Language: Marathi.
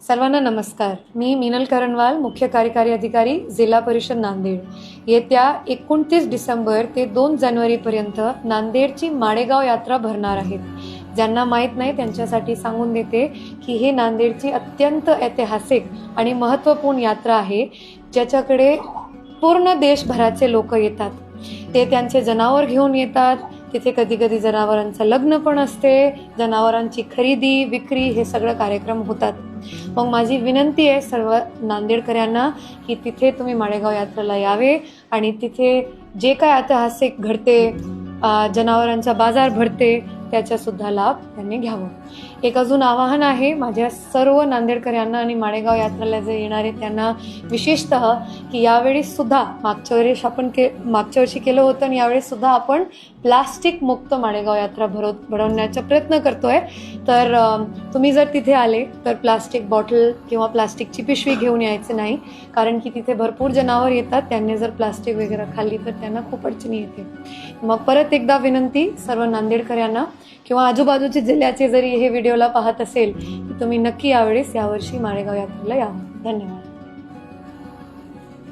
सर्वांना नमस्कार। मी मीनल करणवाल, मुख्य कार्यकारी अधिकारी, जिल्हा परिषद नांदेड। येत्या 29 डिसेंबर ते 2 जानेवारीपर्यंत नांदेडची माडेगाव यात्रा भरणार आहेत। ज्यांना माहीत नाही त्यांच्यासाठी सांगून देते की हे नांदेडची अत्यंत ऐतिहासिक आणि महत्त्वपूर्ण यात्रा आहे, ज्याच्याकडे पूर्ण देशभराचे लोक येतात। ते त्यांचे जनावर घेऊन येतात। तिथे कधी कधी जनावरांचं लग्न पण असते, जनावरांची खरेदी विक्री हे सगळं कार्यक्रम होतात। मग माझी विनंती आहे सर्व नांदेडकरांना की तिथे तुम्ही माडेगाव यात्रेला यावे आणि तिथे जे काय ऐतिहासिक घडते, जनावरांचा बाजार भरते, त्याचा सुद्धा लाभ त्यांनी घ्यावा। एक अजून आवाहन आहे माझ्या सर्व नांदेडकरांना आणि माडेगाव यात्रेला जे येणार आहेत त्यांना विशेषतः की यावेळी सुद्धा मागच्या वर्षी केलं होतं आणि यावेळी सुद्धा आपण प्लास्टिक मुक्त माडेगाव यात्रा भरवण्याचा प्रयत्न करतोय। तर तुम्ही जर तिथे आले तर प्लास्टिक बॉटल किंवा प्लास्टिकची पिशवी घेऊन यायचे नाही, कारण की तिथे भरपूर जनावर येतात, त्यांनी जर प्लास्टिक वगैरे खाल्ली तर त्यांना खूप अडचणी येते। मग परत एकदा विनंती सर्व नांदेडकरांना किंवा आजूबाजूच्या जिल्ह्याचे जरी हे व्हिडिओला पाहत असेल की तुम्ही नक्की यावेळेस यावर्षी माडेगाव यात्रेला यावं। धन्यवाद।